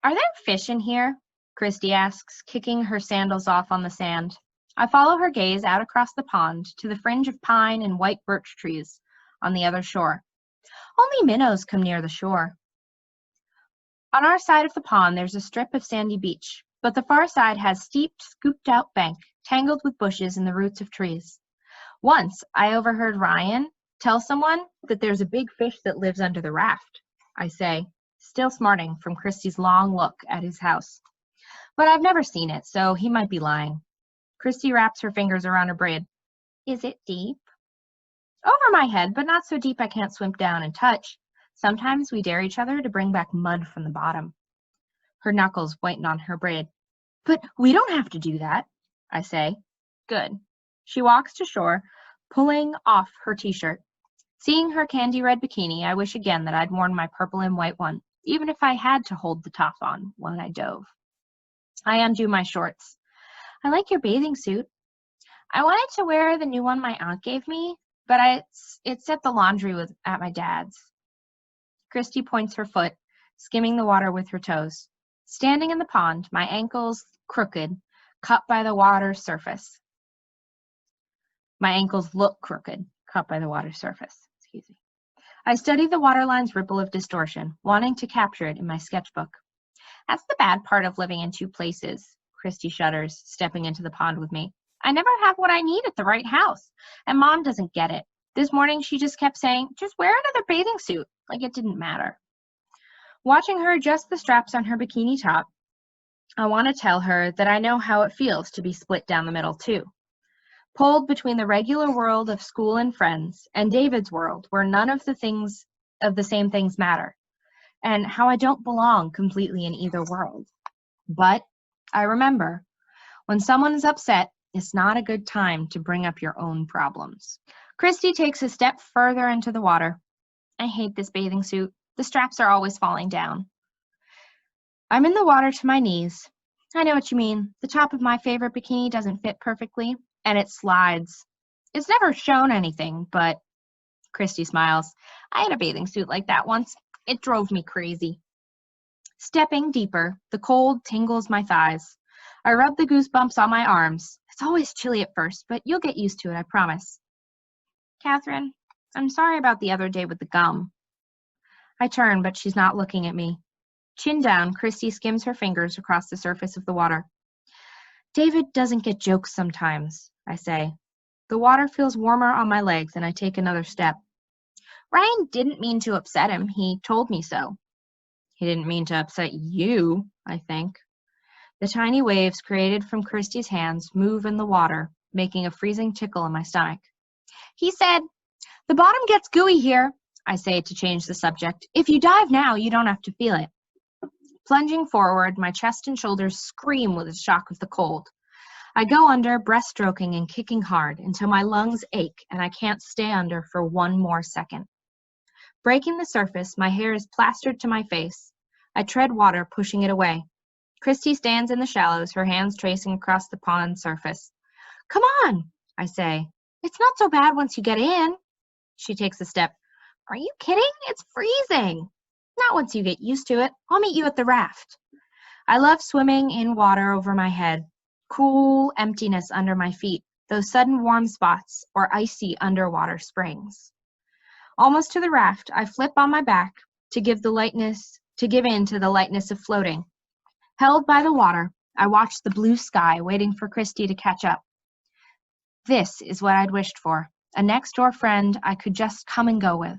Are there fish in here? Christy asks, kicking her sandals off on the sand. I follow her gaze out across the pond to the fringe of pine and white birch trees on the other shore. Only minnows come near the shore. On our side of the pond, there's a strip of sandy beach, but the far side has steep, scooped-out bank, tangled with bushes and the roots of trees. Once, I overheard Ryan tell someone that there's a big fish that lives under the raft, I say, still smarting from Christy's long look at his house. But I've never seen it, so he might be lying. Christy wraps her fingers around her braid. Is it deep? Over my head, but not so deep I can't swim down and touch. Sometimes we dare each other to bring back mud from the bottom. Her knuckles whiten on her braid. But we don't have to do that, I say. Good. She walks to shore, pulling off her t-shirt. Seeing her candy red bikini, I wish again that I'd worn my purple and white one, even if I had to hold the top on when I dove. I undo my shorts. I like your bathing suit. I wanted to wear the new one my aunt gave me, but it's at the laundry at my dad's. Christy points her foot, skimming the water with her toes. Standing in the pond, my ankles crooked, cut by the water's surface. My ankles look crooked, cut by the water's surface. Excuse me. I study the waterline's ripple of distortion, wanting to capture it in my sketchbook. That's the bad part of living in two places, Christy shudders, stepping into the pond with me. I never have what I need at the right house, and Mom doesn't get it. This morning she just kept saying, just wear another bathing suit, like it didn't matter. Watching her adjust the straps on her bikini top, I want to tell her that I know how it feels to be split down the middle too. Pulled between the regular world of school and friends and David's world where none of the same things matter, and how I don't belong completely in either world. But I remember, when someone is upset, it's not a good time to bring up your own problems. Christy takes a step further into the water. I hate this bathing suit. The straps are always falling down. I'm in the water to my knees. I know what you mean. The top of my favorite bikini doesn't fit perfectly, and it slides. It's never shown anything, but Christy smiles. I had a bathing suit like that once. It drove me crazy. Stepping deeper, the cold tingles my thighs. I rub the goosebumps on my arms. It's always chilly at first, but you'll get used to it, I promise. Catherine, I'm sorry about the other day with the gum. I turn, but she's not looking at me. Chin down, Christy skims her fingers across the surface of the water. David doesn't get jokes sometimes, I say. The water feels warmer on my legs, and I take another step. Ryan didn't mean to upset him. He told me so. He didn't mean to upset you, I think. The tiny waves created from Christy's hands move in the water, making a freezing tickle in my stomach. He said, the bottom gets gooey here, I say to change the subject. If you dive now, you don't have to feel it. Plunging forward, my chest and shoulders scream with the shock of the cold. I go under, breaststroking and kicking hard until my lungs ache and I can't stay under for one more second. Breaking the surface, my hair is plastered to my face. I tread water, pushing it away. Christy stands in the shallows, her hands tracing across the pond surface. Come on, I say. It's not so bad once you get in. She takes a step. Are you kidding? It's freezing. Not once you get used to it. I'll meet you at the raft. I love swimming in water over my head. Cool emptiness under my feet, those sudden warm spots or icy underwater springs. Almost to the raft, I flip on my back to give in to the lightness of floating. Held by the water, I watch the blue sky, waiting for Christy to catch up. This is what I'd wished for, a next-door friend I could just come and go with.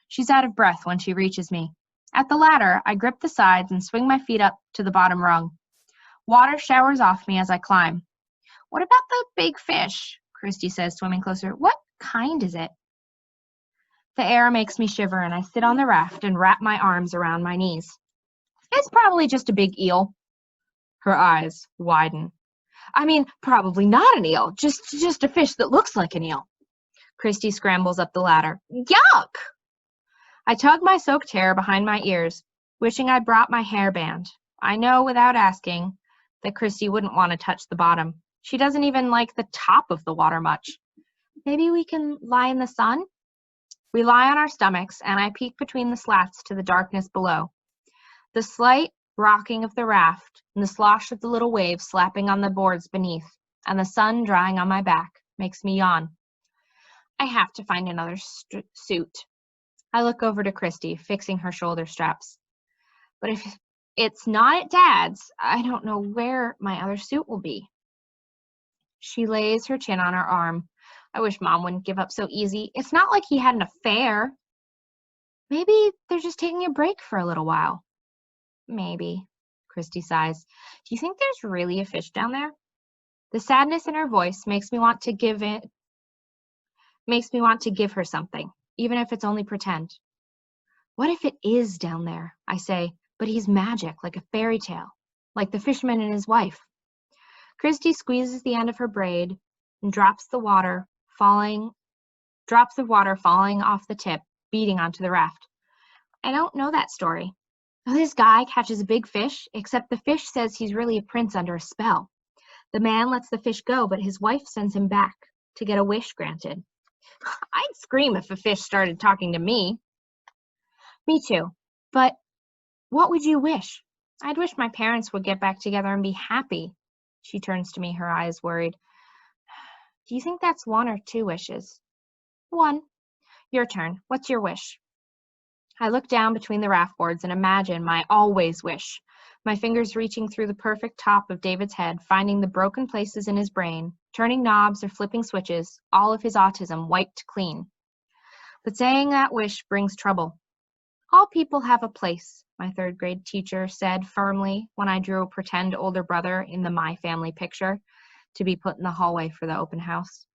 She's out of breath when she reaches me. At the ladder, I grip the sides and swing my feet up to the bottom rung. Water showers off me as I climb. What about the big fish? Christy says, swimming closer. What kind is it? The air makes me shiver, and I sit on the raft and wrap my arms around my knees. It's probably just a big eel. Her eyes widen. I mean, probably not an eel, just a fish that looks like an eel. Christy scrambles up the ladder. Yuck! I tug my soaked hair behind my ears, wishing I'd brought my hairband. I know without asking that Christy wouldn't want to touch the bottom. She doesn't even like the top of the water much. Maybe we can lie in the sun? We lie on our stomachs, and I peek between the slats to the darkness below. The slight rocking of the raft, and the slosh of the little waves slapping on the boards beneath, and the sun drying on my back, makes me yawn. I have to find another suit. I look over to Christy, fixing her shoulder straps. But if it's not at Dad's, I don't know where my other suit will be. She lays her chin on her arm. I wish Mom wouldn't give up so easy. It's not like he had an affair. Maybe they're just taking a break for a little while. Maybe, Christy sighs. Do you think there's really a fish down there? The sadness in her voice makes me want to give her something, even if it's only pretend. What if it is down there? I say, but he's magic, like a fairy tale, like the fisherman and his wife. Christy squeezes the end of her braid and drops the water falling off the tip, beating onto the raft. I don't know that story. This guy catches a big fish, except the fish says he's really a prince under a spell. The man lets the fish go, but his wife sends him back to get a wish granted. I'd scream if a fish started talking to me. Me too. But what would you wish? I'd wish my parents would get back together and be happy. She turns to me, her eyes worried. Do you think that's 1 or 2 wishes? 1. Your turn. What's your wish? I look down between the raft boards and imagine my always wish, my fingers reaching through the perfect top of David's head, finding the broken places in his brain, turning knobs or flipping switches, all of his autism wiped clean. But saying that wish brings trouble. All people have a place, my 3rd grade teacher said firmly when I drew a pretend older brother in the My Family picture to be put in the hallway for the open house.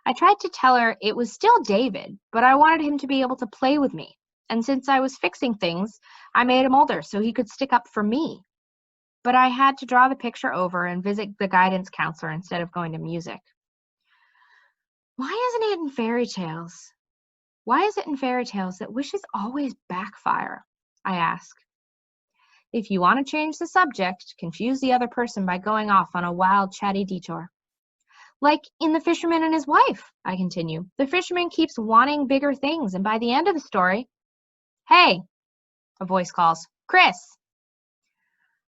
I tried to tell her it was still David, but I wanted him to be able to play with me. And since I was fixing things, I made him older so he could stick up for me. But I had to draw the picture over and visit the guidance counselor instead of going to music. Why isn't it in fairy tales? Why is it in fairy tales that wishes always backfire? I ask. If you want to change the subject, confuse the other person by going off on a wild, chatty detour. Like in The Fisherman and His Wife, I continue. The fisherman keeps wanting bigger things, and by the end of the story, hey, a voice calls, Chris.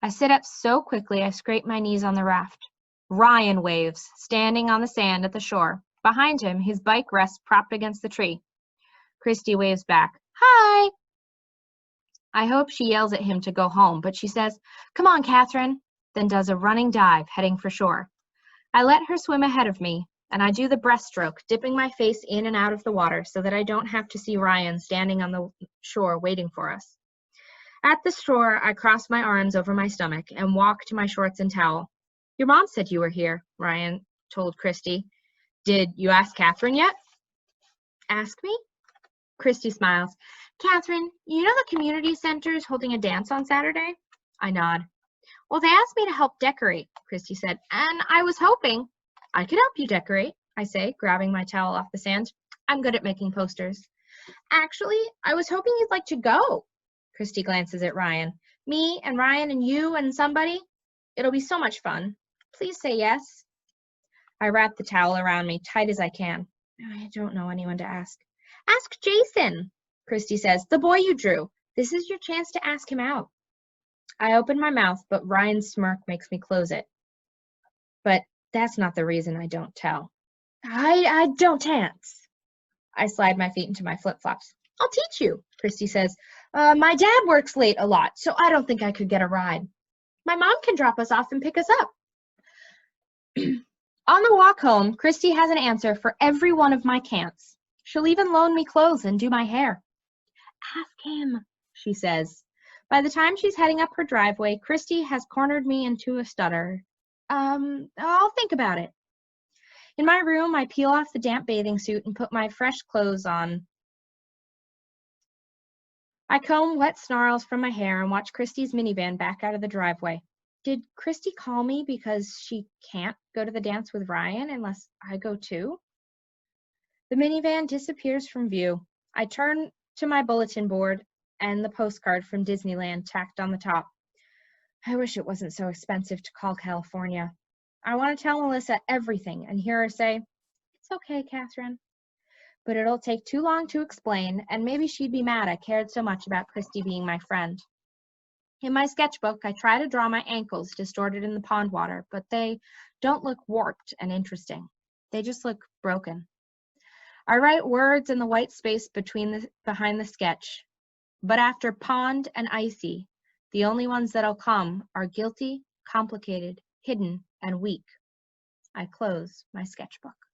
I sit up so quickly I scrape my knees on the raft. Ryan waves, standing on the sand at the shore. Behind him, his bike rests propped against the tree. Christy waves back, hi. I hope she yells at him to go home, but she says, come on, Catherine, then does a running dive, heading for shore. I let her swim ahead of me, and I do the breaststroke, dipping my face in and out of the water so that I don't have to see Ryan standing on the shore waiting for us. At the shore, I cross my arms over my stomach and walk to my shorts and towel. Your mom said you were here, Ryan told Christy. Did you ask Catherine yet? Ask me? Christy smiles. Catherine, you know the community center is holding a dance on Saturday? I nod. Well, they asked me to help decorate, Christy said, and I was hoping I could help you decorate, I say, grabbing my towel off the sand. I'm good at making posters. Actually, I was hoping you'd like to go. Christy glances at Ryan. Me and Ryan and you and somebody? It'll be so much fun. Please say yes. I wrap the towel around me tight as I can. I don't know anyone to ask. Ask Jason, Christy says, the boy you drew. This is your chance to ask him out. I open my mouth, but Ryan's smirk makes me close it. But that's not the reason I don't tell. I don't dance. I slide my feet into my flip-flops. I'll teach you, Christy says. My dad works late a lot, so I don't think I could get a ride. My mom can drop us off and pick us up. On the walk home, Christy has an answer for every one of my can'ts. She'll even loan me clothes and do my hair. Ask him, she says. By the time she's heading up her driveway, Christy has cornered me into a stutter. I'll think about it. In my room, I peel off the damp bathing suit and put my fresh clothes on. I comb wet snarls from my hair and watch Christy's minivan back out of the driveway. Did Christy call me because she can't go to the dance with Ryan unless I go too? The minivan disappears from view. I turn to my bulletin board and the postcard from Disneyland tacked on the top. I wish it wasn't so expensive to call California. I want to tell Melissa everything and hear her say, it's okay, Catherine. But it'll take too long to explain, and maybe she'd be mad I cared so much about Christy being my friend. In my sketchbook, I try to draw my ankles distorted in the pond water, but they don't look warped and interesting. They just look broken. I write words in the white space behind the sketch, but after pond and icy, the only ones that'll come are guilty, complicated, hidden, and weak. I close my sketchbook.